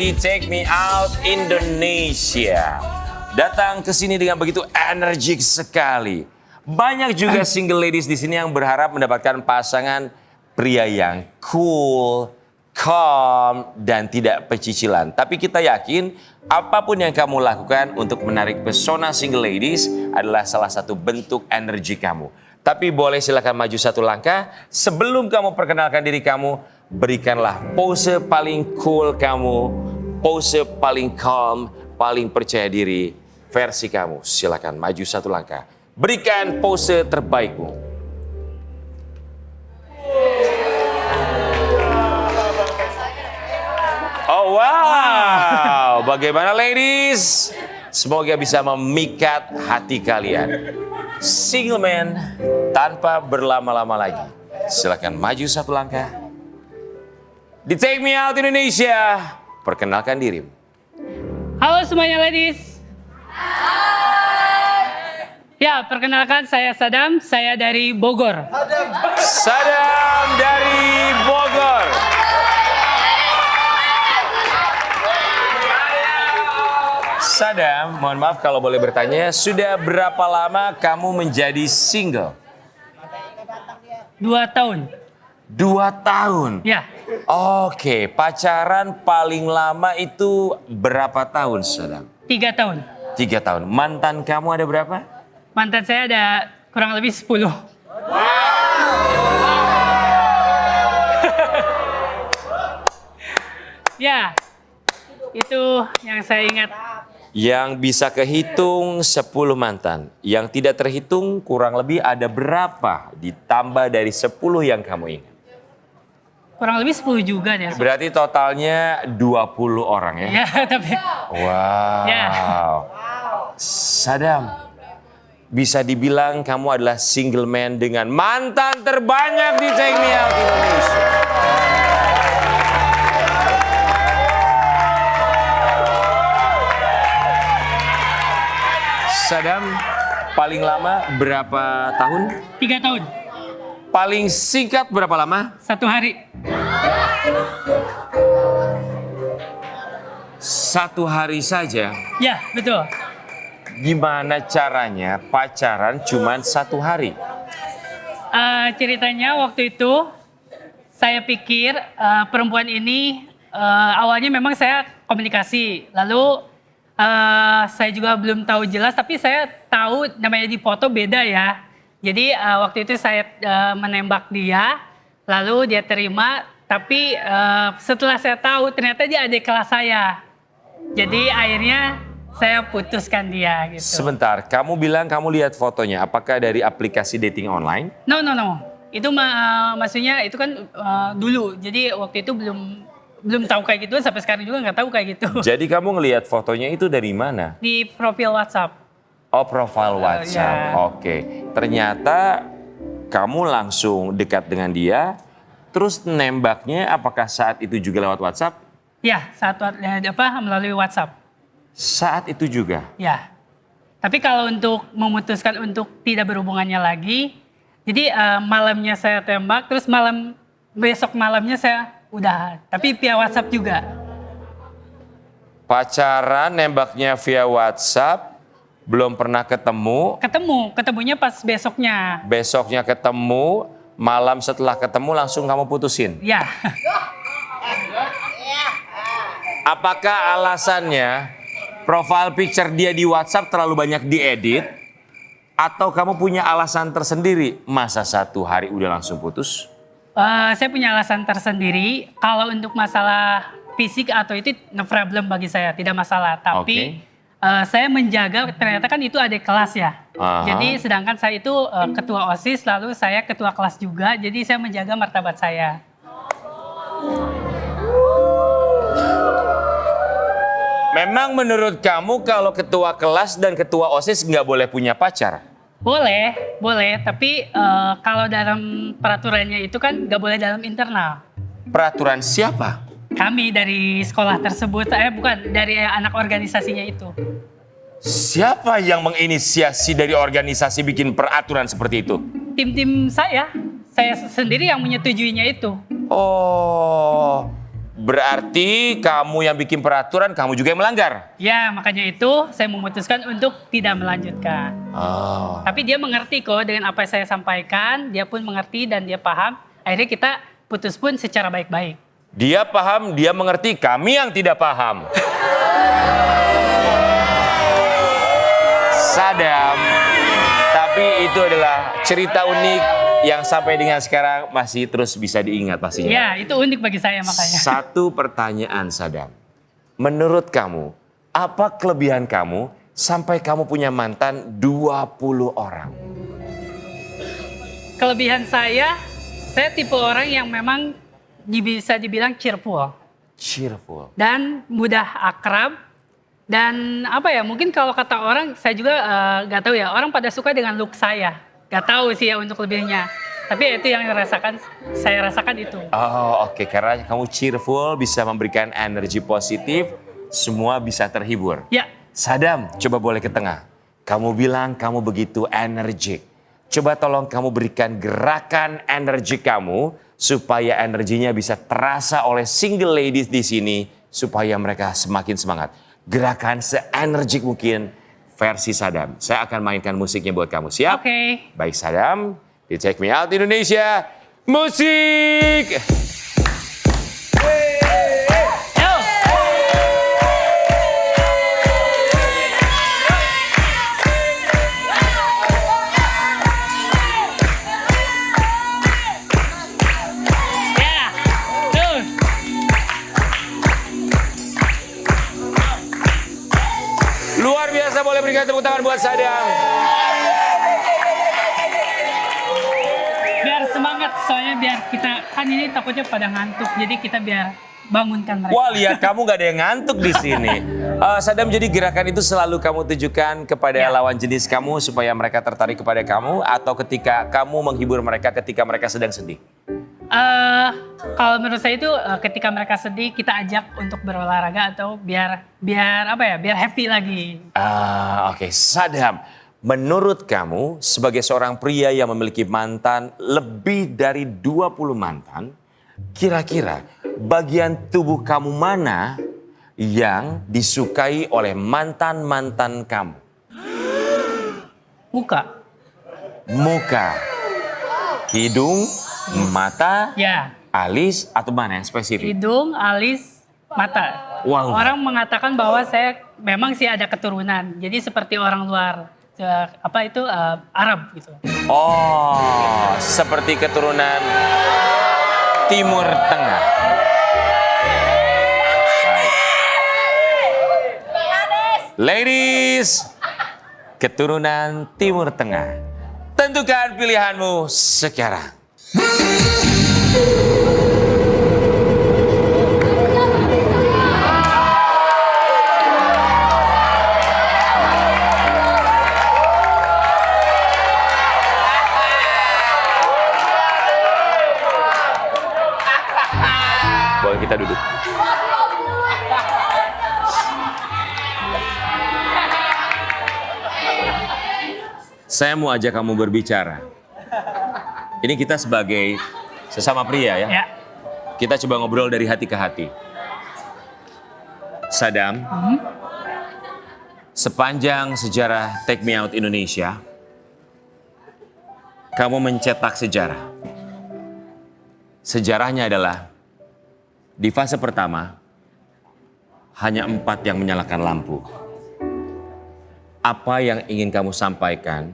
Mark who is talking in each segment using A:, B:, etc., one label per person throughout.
A: di Take Me Out Indonesia. Datang ke sini dengan begitu energik sekali. Banyak juga single ladies di sini yang berharap mendapatkan pasangan pria yang cool, calm, dan tidak pecicilan. Tapi kita yakin apapun yang kamu lakukan untuk menarik pesona single ladies adalah salah satu bentuk energi kamu. Tapi boleh silakan maju satu langkah. Sebelum kamu perkenalkan diri kamu, berikanlah pose paling cool kamu, pose paling calm, paling percaya diri versi kamu. Silakan maju satu langkah. Berikan pose terbaikmu. Oh wow, bagaimana ladies? Semoga bisa memikat hati kalian. Single man tanpa berlama-lama lagi. Silakan maju satu langkah. Di Take Me Out Indonesia, perkenalkan dirimu.
B: Halo semuanya ladies. Ya, perkenalkan saya Sadam, saya dari Bogor.
A: Sadam dari Bogor. Sadam, mohon maaf kalau boleh bertanya, sudah berapa lama kamu menjadi single?
B: 2 tahun.
A: 2 tahun?
B: Ya,
A: Oke, pacaran paling lama itu berapa tahun, Sadam?
B: 3 tahun.
A: 3 tahun. Mantan kamu ada berapa?
B: Mantan saya ada kurang lebih 10. Ya, itu yang saya ingat.
A: Yang bisa kehitung 10 mantan. Yang tidak terhitung kurang lebih ada berapa ditambah dari 10 yang kamu ingat?
B: Kurang lebih 10 juga deh.
A: Berarti totalnya 20 orang ya?
B: Ya, tapi
A: Wow.
B: Ya.
A: Sadam, bisa dibilang kamu adalah single man dengan mantan terbanyak di Take Me Out Indonesia. Sadam, paling lama berapa tahun?
B: 3 tahun.
A: Paling singkat berapa lama?
B: 1 hari.
A: 1 hari saja.
B: Ya, betul.
A: Gimana caranya pacaran cuman 1 hari?
B: Ceritanya waktu itu saya pikir perempuan ini awalnya memang saya komunikasi, lalu saya juga belum tahu jelas, tapi saya tahu namanya di foto beda ya. Jadi waktu itu saya menembak dia, lalu dia terima, tapi setelah saya tahu ternyata dia adik kelas saya. Jadi akhirnya saya putuskan dia gitu.
A: Sebentar, kamu bilang kamu lihat fotonya, apakah dari aplikasi dating online?
B: No. Itu maksudnya itu kan dulu. Jadi waktu itu belum tahu kayak gitu, sampai sekarang juga nggak tahu kayak gitu.
A: Jadi kamu ngelihat fotonya itu dari mana?
B: Di profil WhatsApp.
A: Oh, profil WhatsApp.
B: Ya.
A: Oke. Ternyata kamu langsung dekat dengan dia, terus nembaknya apakah saat itu juga lewat WhatsApp?
B: Ya, melalui WhatsApp.
A: Saat itu juga?
B: Ya. Tapi kalau untuk memutuskan untuk tidak berhubungannya lagi, jadi malamnya saya tembak, terus besok malamnya saya udah. Tapi via WhatsApp juga.
A: Pacaran, nembaknya via WhatsApp, belum pernah ketemu.
B: Ketemunya pas besoknya.
A: Besoknya ketemu, malam setelah ketemu langsung kamu putusin.
B: Ya.
A: Apakah alasannya profile picture dia di WhatsApp terlalu banyak diedit? Atau kamu punya alasan tersendiri? Masa 1 hari udah langsung putus?
B: Saya punya alasan tersendiri. Kalau untuk masalah fisik atau itu no problem bagi saya, tidak masalah. Tapi saya menjaga, ternyata kan itu adik kelas ya. Jadi sedangkan saya itu ketua OSIS, lalu saya ketua kelas juga. Jadi saya menjaga martabat saya.
A: Memang menurut kamu kalau ketua kelas dan ketua OSIS nggak boleh punya pacar?
B: Boleh. Tapi kalau dalam peraturannya itu kan nggak boleh dalam internal.
A: Peraturan siapa?
B: Kami dari sekolah tersebut, bukan dari anak organisasinya itu.
A: Siapa yang menginisiasi dari organisasi bikin peraturan seperti itu?
B: Tim-tim saya sendiri yang menyetujuinya itu.
A: Oh, Berarti kamu yang bikin peraturan, kamu juga yang melanggar.
B: Ya, makanya itu saya memutuskan untuk tidak melanjutkan.
A: Oh.
B: Tapi dia mengerti kok dengan apa yang saya sampaikan, dia pun mengerti dan dia paham. Akhirnya kita putus pun secara baik-baik.
A: Dia paham, dia mengerti, kami yang tidak paham. Sadam, tapi itu adalah cerita unik yang sampai dengan sekarang masih terus bisa diingat pastinya.
B: Ya, itu unik bagi saya makanya.
A: Satu pertanyaan, Sadam. Menurut kamu, apa kelebihan kamu sampai kamu punya mantan 20 orang?
B: Kelebihan saya tipe orang yang memang bisa dibilang cheerful.
A: Cheerful.
B: Dan mudah akrab. Dan apa ya, mungkin kalau kata orang, saya juga gak tahu ya, orang pada suka dengan look saya. Gak tahu sih ya untuk lebihnya. Tapi itu yang saya rasakan itu.
A: Oh oke, karena kamu cheerful, bisa memberikan energi positif, semua bisa terhibur.
B: Ya.
A: Sadam, coba boleh ke tengah. Kamu bilang kamu begitu energik. Coba tolong kamu berikan gerakan energi kamu, supaya energinya bisa terasa oleh single ladies di sini, supaya mereka semakin semangat. Gerakan se-energik mungkin versi Sadam. Saya akan mainkan musiknya buat kamu. Siap?
B: Oke.
A: Baik Sadam, di Take Me Out Indonesia, musik!
B: Yo. Ya. Tuh.
A: Luar biasa, boleh berikan tepuk tangan buat Sadam.
B: Biar semangat, soalnya biar kita, kan ini takutnya pada ngantuk, jadi kita biar bangunkan mereka.
A: Wah, lihat kamu gak ada yang ngantuk di sini. Sadam, jadi gerakan itu selalu kamu tujukan kepada
B: Ya.
A: lawan jenis kamu supaya mereka tertarik kepada kamu, atau ketika kamu menghibur mereka ketika mereka sedang sedih?
B: Kalau menurut saya itu ketika mereka sedih, kita ajak untuk berolahraga atau biar apa ya, biar happy lagi.
A: Oke. Sadam, menurut kamu sebagai seorang pria yang memiliki mantan lebih dari 20 mantan, kira-kira bagian tubuh kamu mana yang disukai oleh mantan-mantan kamu?
B: Muka.
A: Muka, hidung, mata,
B: Ya.
A: alis, atau mana yang spesifik?
B: Hidung, alis, mata.
A: Wow.
B: Orang mengatakan bahwa saya memang sih ada keturunan. Jadi seperti orang luar, Arab gitu.
A: Oh, seperti keturunan Timur Tengah. Baik. Ladies, keturunan Timur Tengah. Tentukan pilihanmu sekarang. Boleh kita duduk. Saya mau ajak kamu berbicara. Ini kita sebagai sesama pria ya.
B: Ya.
A: Kita coba ngobrol dari hati ke hati. Sadam, sepanjang sejarah Take Me Out Indonesia, kamu mencetak sejarah. Sejarahnya adalah di fase pertama, hanya 4 yang menyalakan lampu. Apa yang ingin kamu sampaikan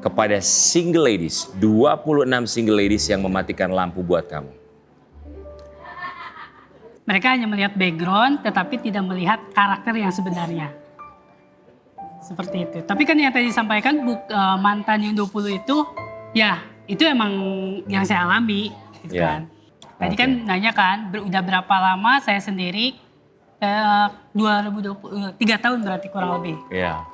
A: kepada single ladies, 26 single ladies yang mematikan lampu buat kamu?
B: Mereka hanya melihat background, tetapi tidak melihat karakter yang sebenarnya. Seperti itu. Tapi kan yang tadi disampaikan, mantan yang 20 itu, ya itu emang yang saya alami. Gitu
A: Ya.
B: kan. Tadi kan nanya kan, udah berapa lama saya sendiri, 3 tahun berarti kurang lebih.
A: Iya.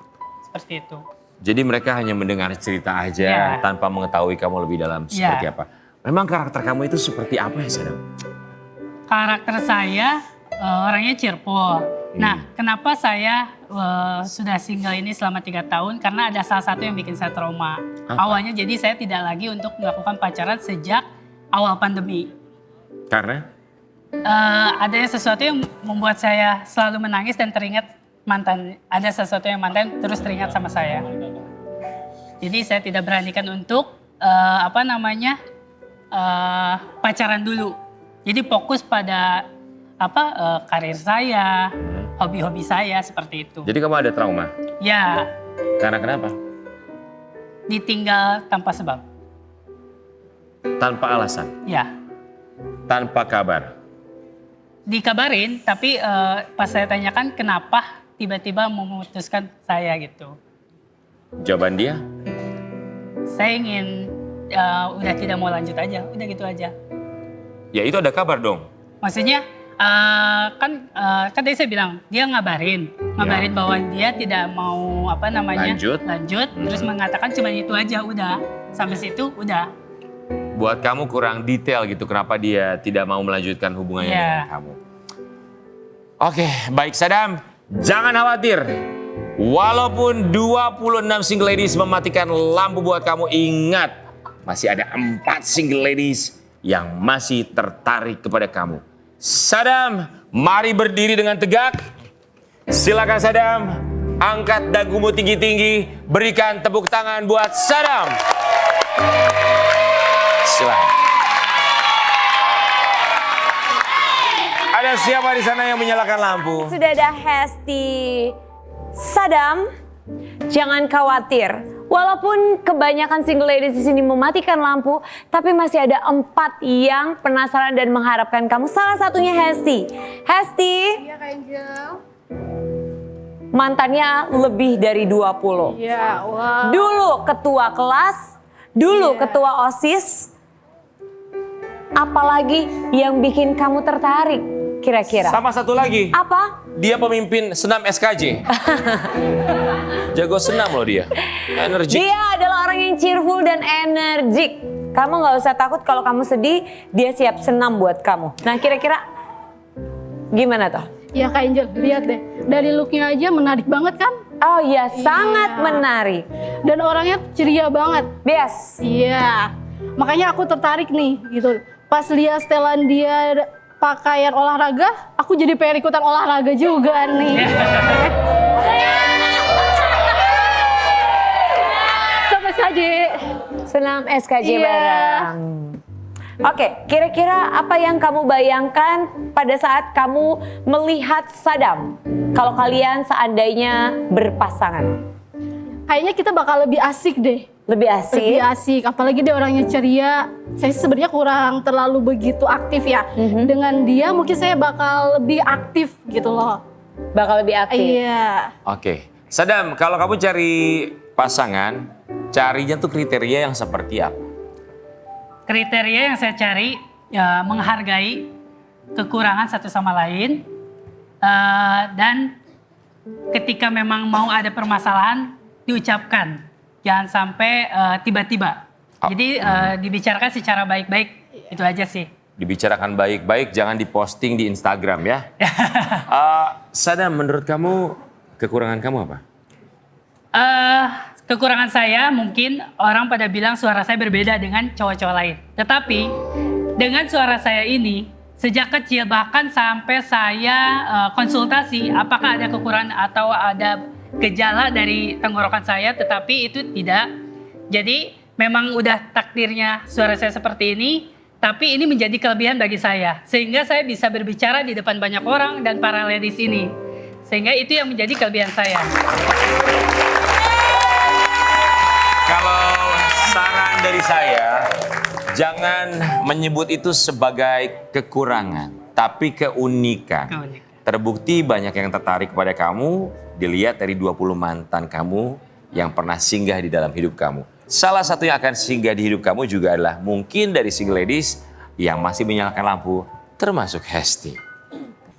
B: Seperti itu.
A: Jadi mereka hanya mendengar cerita aja
B: Ya.
A: tanpa mengetahui kamu lebih dalam seperti
B: Ya.
A: apa. Memang karakter kamu itu seperti apa ya, Sadam?
B: Karakter saya orangnya cheerful. Nah, kenapa saya sudah single ini selama 3 tahun? Karena ada salah satu yang bikin saya trauma.
A: Apa?
B: Awalnya jadi saya tidak lagi untuk melakukan pacaran sejak awal pandemi.
A: Karena?
B: Ada sesuatu yang membuat saya selalu menangis dan teringat mantan. Ada sesuatu yang mantan terus teringat sama saya. Jadi saya tidak beranikan untuk pacaran dulu. Jadi fokus pada karir saya, hobi-hobi saya seperti itu.
A: Jadi kamu ada trauma?
B: Ya,
A: Karena kenapa?
B: ditinggal tanpa sebab.
A: Tanpa alasan,
B: Ya,
A: tanpa kabar.
B: dikabarin tapi pas saya tanyakan kenapa tiba-tiba memutuskan saya gitu.
A: Jawaban dia?
B: Saya ingin udah tidak mau lanjut aja, udah gitu aja.
A: Ya itu ada kabar dong.
B: Maksudnya kan tadi saya bilang dia ngabarin bahwa dia tidak mau
A: Lanjut.
B: terus mengatakan cuma itu aja, udah sampai situ udah.
A: Buat kamu kurang detail gitu kenapa dia tidak mau melanjutkan hubungannya dengan kamu. Oke, baik Sadam, jangan khawatir. Walaupun 26 single ladies mematikan lampu buat kamu, ingat masih ada 4 single ladies yang masih tertarik kepada kamu. Sadam, mari berdiri dengan tegak. Silakan Sadam, angkat dagumu tinggi-tinggi, berikan tepuk tangan buat Sadam. Silakan. Ada siapa di sana yang menyalakan lampu?
C: Sudah ada Hesti. Sadam, jangan khawatir. Walaupun kebanyakan single ladies di sini mematikan lampu, tapi masih ada 4 yang penasaran dan mengharapkan kamu. Salah satunya Hesti. Hesti,
D: Iya Kak Angel.
C: mantannya lebih dari 20.
D: Iya, wah.
C: Dulu ketua kelas, dulu ketua OSIS. Apalagi yang bikin kamu tertarik kira-kira?
A: Sama satu lagi,
C: Apa?
A: dia pemimpin senam SKJ. Jago senam loh dia, energi.
C: Dia adalah orang yang cheerful dan energik. Kamu nggak usah takut kalau kamu sedih, dia siap senam buat kamu. Nah kira-kira gimana toh?
D: Iya Kak Angel, lihat deh. Dari looknya aja menarik banget kan?
C: Oh iya, sangat menarik.
D: Dan orangnya ceria banget.
C: Bias.
D: Iya. Makanya aku tertarik nih gitu. Pas lihat setelan dia pakaian olahraga, aku jadi pengen ikutan olahraga juga nih. Stop SKJ.
C: Senam SKJ
D: Iya.
C: bareng. Oke, kira-kira apa yang kamu bayangkan pada saat kamu melihat Sadam? Kalau kalian seandainya berpasangan.
D: Kayaknya kita bakal lebih asik deh.
C: Lebih asik?
D: Lebih asik, apalagi dia orangnya ceria. Saya sih sebenarnya kurang terlalu begitu aktif ya. Dengan dia mungkin saya bakal lebih aktif gitu loh.
C: Bakal lebih aktif?
D: Iya.
A: Oke, Sadam, kalau kamu cari pasangan, carinya tuh kriteria yang seperti apa?
B: Kriteria yang saya cari ya menghargai kekurangan satu sama lain dan ketika memang mau ada permasalahan diucapkan, jangan sampai tiba-tiba. Jadi dibicarakan secara baik-baik, itu aja sih.
A: Dibicarakan baik-baik, jangan diposting di Instagram ya. Sadam, menurut kamu kekurangan kamu apa?
B: Kekurangan saya mungkin orang pada bilang suara saya berbeda dengan cowok-cowok lain. Tetapi dengan suara saya ini sejak kecil bahkan sampai saya konsultasi apakah ada kekurangan atau ada gejala dari tenggorokan saya, tetapi itu tidak. Jadi memang udah takdirnya suara saya seperti ini, tapi ini menjadi kelebihan bagi saya. Sehingga saya bisa berbicara di depan banyak orang dan para ladies ini. Sehingga itu yang menjadi kelebihan saya.
A: Kalau saran dari saya, jangan menyebut itu sebagai kekurangan, tapi keunikan. Terbukti banyak yang tertarik kepada kamu, dilihat dari 20 mantan kamu yang pernah singgah di dalam hidup kamu. Salah satu yang akan singgah di hidup kamu juga adalah mungkin dari single ladies yang masih menyalakan lampu, termasuk Hesti.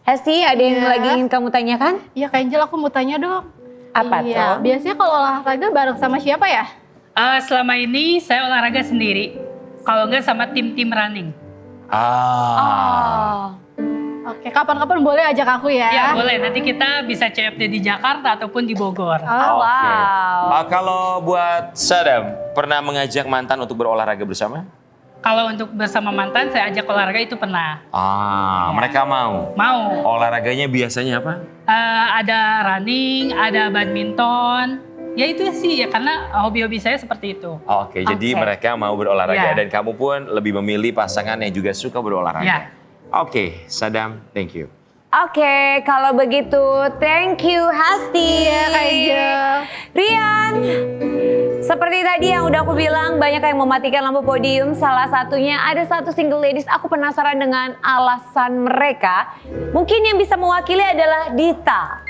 C: Hesti, ada yang lagi ingin kamu tanyakan?
D: Iya Kak Angel, aku mau tanya dong.
C: Apa
D: Iya,
C: tuh?
D: biasanya kalau olahraga bareng sama siapa ya?
B: Selama ini saya olahraga sendiri, kalau enggak sama tim-tim running.
D: Oke, kapan-kapan boleh ajak aku ya?
B: Ya boleh, nanti kita bisa CFD di Jakarta ataupun di Bogor.
C: Oh, wow.
A: Kalau buat Sadam, pernah mengajak mantan untuk berolahraga bersama?
B: kalau untuk bersama mantan saya ajak olahraga itu pernah.
A: Mereka mau.
B: Mau.
A: Olahraganya biasanya apa?
B: Ada running, ada badminton. Ya itu sih ya karena hobi-hobi saya seperti itu.
A: Oke, jadi mereka mau berolahraga
B: Ya.
A: dan kamu pun lebih memilih pasangan yang juga suka berolahraga.
B: Ya.
A: Oke, Sadam, thank you.
C: Oke, kalau begitu thank you Hasti.
D: Iya, Kak Angel.
C: Rian, seperti tadi yang udah aku bilang banyak yang mematikan lampu podium. Salah satunya ada satu single ladies. Aku penasaran dengan alasan mereka. Mungkin yang bisa mewakili adalah Dita.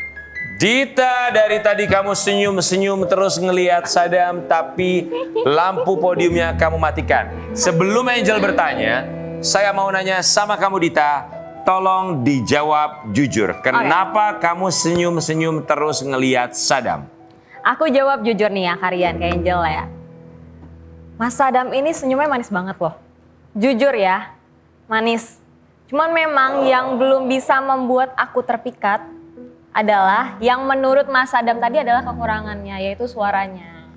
A: Dita, dari tadi kamu senyum-senyum terus ngelihat Sadam, tapi lampu podiumnya kamu matikan. Sebelum Angel bertanya, saya mau nanya sama kamu Dita, tolong dijawab jujur. Kenapa kamu senyum-senyum terus ngelihat Sadam?
E: Aku jawab jujur nih ya Karian, kayak Angel lah ya. Mas Sadam ini senyumnya manis banget loh. Jujur ya, manis. Cuman memang yang belum bisa membuat aku terpikat adalah yang menurut Mas Sadam tadi adalah kekurangannya, yaitu suaranya.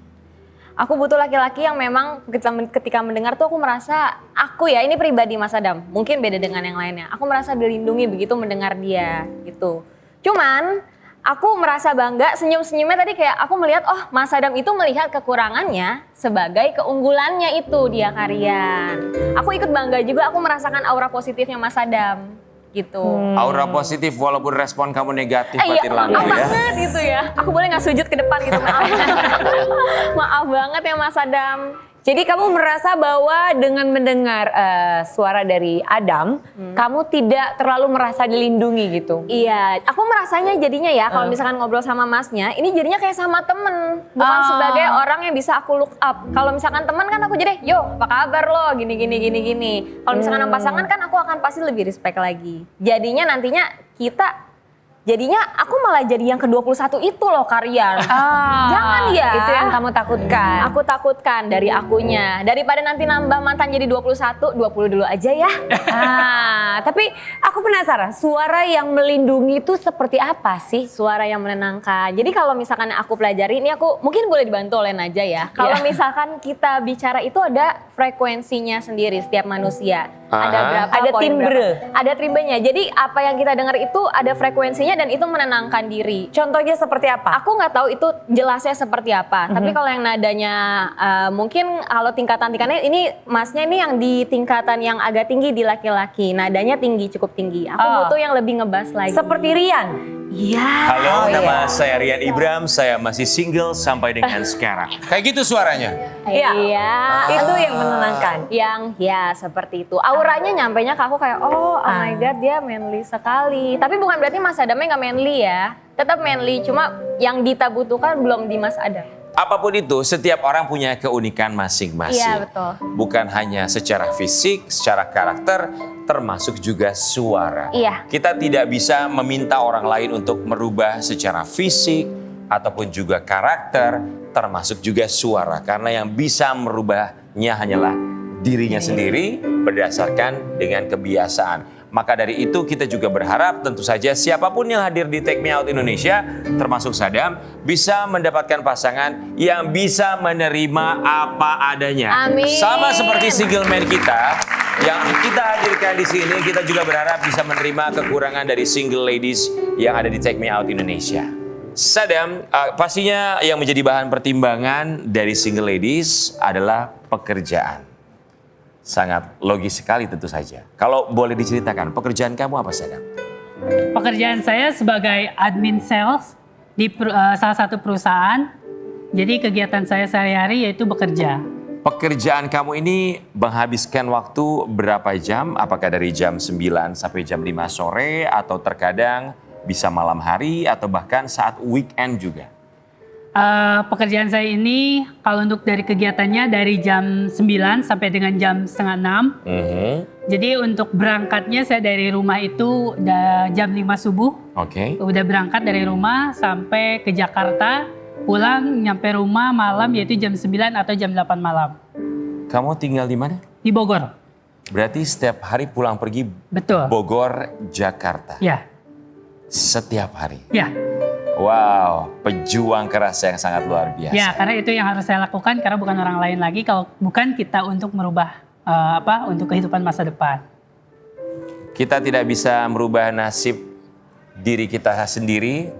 E: Aku butuh laki-laki yang memang ketika mendengar tuh aku merasa, aku ya ini pribadi Mas Sadam, mungkin beda dengan yang lainnya. Aku merasa dilindungi begitu mendengar dia gitu. Cuman aku merasa bangga senyum-senyumnya tadi kayak aku melihat oh Mas Sadam itu melihat kekurangannya sebagai keunggulannya itu dia Karian. Aku ikut bangga juga, aku merasakan aura positifnya Mas Sadam gitu.
A: Aura positif walaupun respon kamu negatif
E: Iya,
A: batin lampu
E: maaf
A: ya.
E: banget gitu ya. Aku boleh gak sujud ke depan gitu, maaf. Maaf banget ya Mas Adam.
C: Jadi kamu merasa bahwa dengan mendengar suara dari Adam, kamu tidak terlalu merasa dilindungi gitu?
E: Iya, aku merasanya jadinya ya kalau misalkan ngobrol sama masnya, ini jadinya kayak sama temen. Bukan sebagai orang yang bisa aku look up. Kalau misalkan teman kan aku jadi, yo apa kabar lo, gini. Kalau misalkan sama pasangan kan aku akan pasti lebih respect lagi. Jadinya nantinya jadinya aku malah jadi yang ke-21 itu loh Karian. Jangan ya.
C: Itu yang kamu takutkan.
E: Aku takutkan dari akunya. Daripada nanti nambah mantan jadi 21, 20 dulu aja ya.
C: Tapi aku penasaran, suara yang melindungi itu seperti apa sih?
E: Suara yang menenangkan. Jadi kalau misalkan aku pelajari, ini aku mungkin boleh dibantu oleh Naja ya. Kalau misalkan kita bicara itu ada frekuensinya sendiri setiap manusia. Ada berapa?
C: Ada
E: poin
C: timbre.
E: berapa. Ada timbenya. Jadi apa yang kita dengar itu ada frekuensinya dan itu menenangkan diri.
C: Contohnya seperti apa?
E: Aku nggak tahu itu jelasnya seperti apa. Tapi kalau yang nadanya mungkin kalau tingkatan-tingkatannya ini masnya ini yang di tingkatan yang agak tinggi di laki-laki. Nadanya tinggi, cukup tinggi. Aku butuh yang lebih ngebas lagi.
C: Seperti Rian.
E: Iya.
A: Halo, nama saya Rian Ibram, saya masih single sampai dengan sekarang. Kayak gitu suaranya.
C: Iya. Itu yang menenangkan.
E: Yang ya seperti itu. Auranya nyampainya ke aku kayak oh my god dia manly sekali. Tapi bukan berarti Mas Adamnya nggak manly ya. Tetap manly, cuma yang Dita butuhkan belum di Mas Adam.
A: Apapun itu, setiap orang punya keunikan masing-masing.
E: Iya, betul.
A: Bukan hanya secara fisik, secara karakter, termasuk juga suara.
E: Iya.
A: Kita tidak bisa meminta orang lain untuk merubah secara fisik ataupun juga karakter, termasuk juga suara. Karena yang bisa merubahnya hanyalah dirinya sendiri berdasarkan dengan kebiasaan. Maka dari itu kita juga berharap tentu saja siapapun yang hadir di Take Me Out Indonesia, termasuk Sadam, bisa mendapatkan pasangan yang bisa menerima apa adanya.
E: Amin.
A: Sama seperti single man kita yang kita hadirkan di sini, kita juga berharap bisa menerima kekurangan dari single ladies yang ada di Take Me Out Indonesia. Sadam, pastinya yang menjadi bahan pertimbangan dari single ladies adalah pekerjaan. Sangat logis sekali tentu saja. Kalau boleh diceritakan, pekerjaan kamu apa, Sadam?
B: Pekerjaan saya sebagai admin sales di salah satu perusahaan. Jadi kegiatan saya sehari-hari yaitu bekerja.
A: Pekerjaan kamu ini menghabiskan waktu berapa jam? Apakah dari jam 9 sampai jam 5 sore atau terkadang bisa malam hari atau bahkan saat weekend juga?
B: Pekerjaan saya ini kalau untuk dari kegiatannya dari jam 9 sampai dengan jam setengah 6. Jadi untuk berangkatnya saya dari rumah itu udah jam 5 subuh.
A: Oke.
B: Udah berangkat dari rumah sampai ke Jakarta. Pulang nyampe rumah malam yaitu jam 9 atau jam 8 malam.
A: Kamu tinggal di mana?
B: Di Bogor.
A: Berarti setiap hari pulang pergi
B: Betul.
A: Bogor, Jakarta.
B: Ya,
A: Setiap hari.
B: ya.
A: Wow, pejuang keras yang sangat luar biasa.
B: Ya, karena itu yang harus saya lakukan karena bukan orang lain lagi kalau bukan kita untuk merubah untuk kehidupan masa depan.
A: Kita tidak bisa merubah nasib diri kita sendiri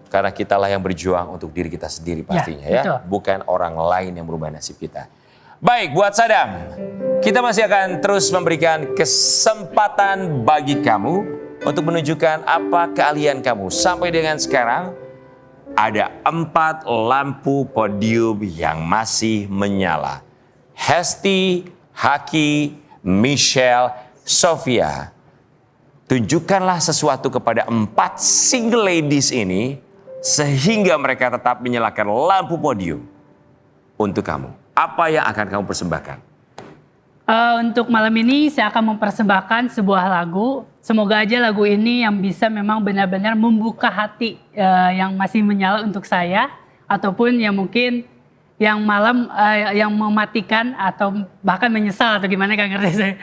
A: karena kitalah yang berjuang untuk diri kita sendiri pastinya ya.
B: Betul.
A: Bukan orang lain yang merubah nasib kita. Baik, buat Sadam, kita masih akan terus memberikan kesempatan bagi kamu untuk menunjukkan apa keahlian kamu. Sampai dengan sekarang, ada 4 lampu podium yang masih menyala. Hesti, Haki, Michelle, Sofia. Tunjukkanlah sesuatu kepada 4 single ladies ini sehingga mereka tetap menyalakan lampu podium untuk kamu. Apa yang akan kamu persembahkan?
B: Untuk malam ini saya akan mempersembahkan sebuah lagu. Semoga aja lagu ini yang bisa memang benar-benar membuka hati yang masih menyala untuk saya. Ataupun yang mungkin yang malam yang mematikan atau bahkan menyesal atau gimana gak ngerti saya.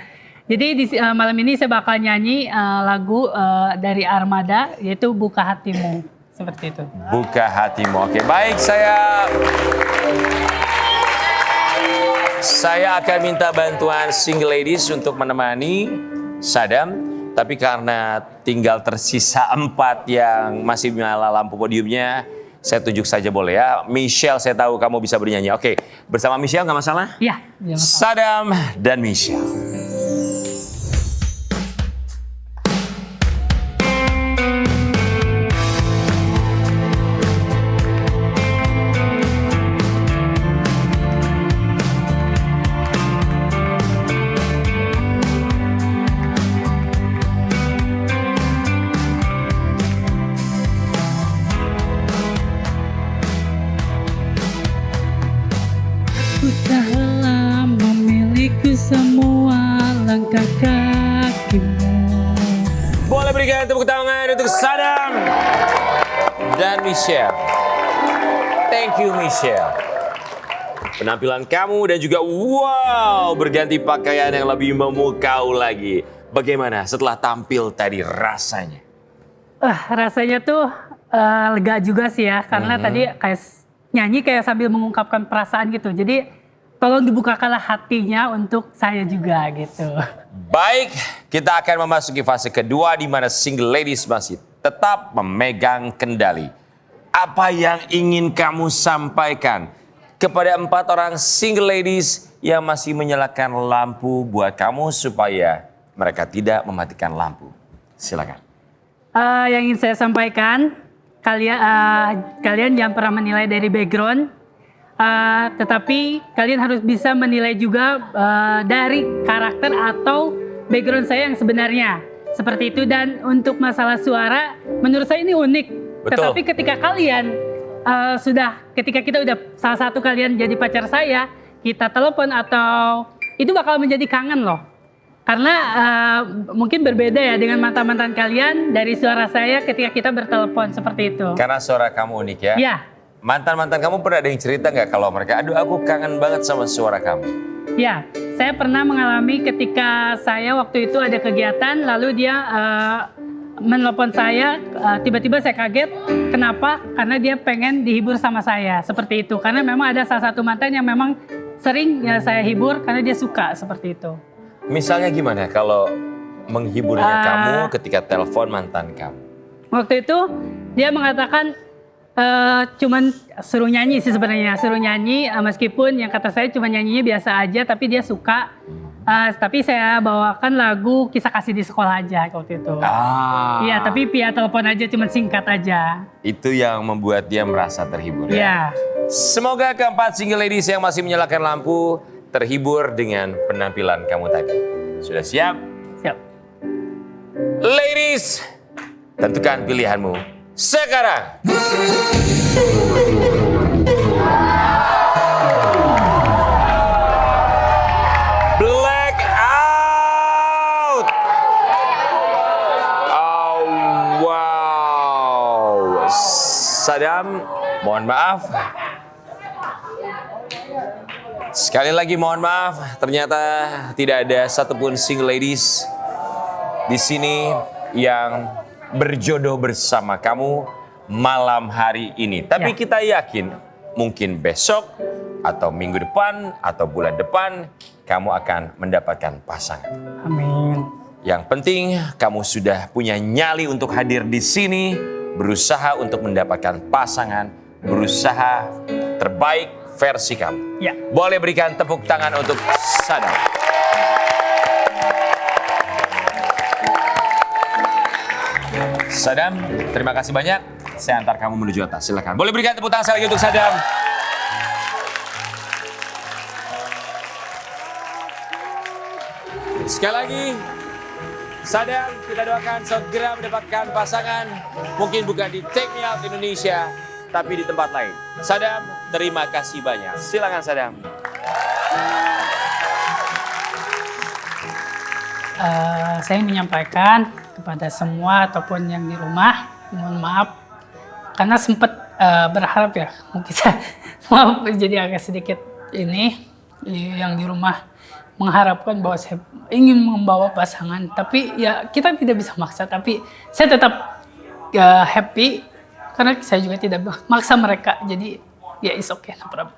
B: Jadi malam ini saya bakal nyanyi lagu dari Armada yaitu Buka Hatimu. Seperti itu.
A: Buka hatimu. Oke, baik, saya akan minta bantuan single ladies untuk menemani Sadam. Tapi karena tinggal tersisa 4 yang masih menyala lampu podiumnya, saya tunjuk saja boleh ya. Michelle, saya tahu kamu bisa bernyanyi. Oke, bersama Michelle nggak masalah?
B: Iya, nggak masalah.
A: Sadam dan Michelle.
B: Ku tak rela memiliki semua langkah kakimu.
A: Boleh berikan tepuk tangan untuk Sadam dan Michelle. Thank you, Michelle. Penampilan kamu dan juga wow, berganti pakaian yang lebih memukau lagi. Bagaimana setelah tampil tadi rasanya?
B: Rasanya tuh lega juga sih ya, karena tadi kayak nyanyi kayak sambil mengungkapkan perasaan gitu. Jadi tolong dibukakanlah hatinya untuk saya juga gitu.
A: Baik, kita akan memasuki fase kedua di mana single ladies masih tetap memegang kendali. Apa yang ingin kamu sampaikan kepada 4 orang single ladies yang masih menyalakan lampu buat kamu supaya mereka tidak mematikan lampu? Silakan.
B: Yang ingin saya sampaikan, kalian jangan pernah menilai dari background, tetapi kalian harus bisa menilai juga dari karakter atau background saya yang sebenarnya. Seperti itu, dan untuk masalah suara, menurut saya ini unik.
A: Betul.
B: Tetapi ketika kalian ketika kita udah salah satu kalian jadi pacar saya, kita telepon atau itu bakal menjadi kangen loh. Karena mungkin berbeda ya dengan mantan-mantan kalian dari suara saya ketika kita bertelepon seperti itu.
A: Karena suara kamu unik ya?
B: Ya.
A: Mantan-mantan kamu pernah ada yang cerita nggak kalau mereka, aduh aku kangen banget sama suara kamu?
B: Ya, saya pernah mengalami ketika saya waktu itu ada kegiatan, lalu dia menelpon saya, tiba-tiba saya kaget. Kenapa? Karena dia pengen dihibur sama saya, seperti itu. Karena memang ada salah satu mantan yang memang sering ya saya hibur karena dia suka seperti itu.
A: Misalnya gimana kalau menghiburnya kamu ketika telepon mantan kamu?
B: Waktu itu dia mengatakan cuman suruh nyanyi sih sebenarnya, suruh nyanyi meskipun yang kata saya cuma nyanyinya biasa aja, tapi dia suka. Tapi saya bawakan lagu Kisah Kasih di Sekolah aja waktu itu. Iya, tapi via telepon aja, cuma singkat aja.
A: Itu yang membuat dia merasa terhibur ya?
B: Iya.
A: Semoga keempat single ladies yang masih menyalakan lampu terhibur dengan penampilan kamu tadi. Sudah siap?
B: Siap.
A: Ladies, tentukan pilihanmu sekarang. Black out. Oh, wow. Sadam, mohon maaf. Sekali lagi mohon maaf, ternyata tidak ada satupun single ladies di sini yang berjodoh bersama kamu malam hari ini. Tapi kita yakin mungkin besok atau minggu depan, atau bulan depan, kamu akan mendapatkan pasangan.
B: Amin.
A: Yang penting kamu sudah punya nyali untuk hadir di sini, berusaha untuk mendapatkan pasangan, berusaha terbaik versi kamu.
B: Ya.
A: Boleh berikan tepuk tangan untuk Sadam. Sadam, terima kasih banyak. Saya antar kamu menuju atas. Silakan. Boleh berikan tepuk tangan sekali lagi untuk Sadam. Sekali lagi, Sadam, kita doakan segera mendapatkan pasangan. Mungkin bukan di Take Me Out Indonesia, tapi di tempat lain. Sadam, terima kasih banyak. Silakan Sadam.
B: Saya menyampaikan kepada semua ataupun yang di rumah, mohon maaf karena sempat berharap ya, mungkin saya maaf jadi agak sedikit ini yang di rumah mengharapkan bahwa saya ingin membawa pasangan, tapi ya kita tidak bisa maksa, tapi saya tetap happy karena saya juga tidak maksa mereka, jadi ya is okay, no problem.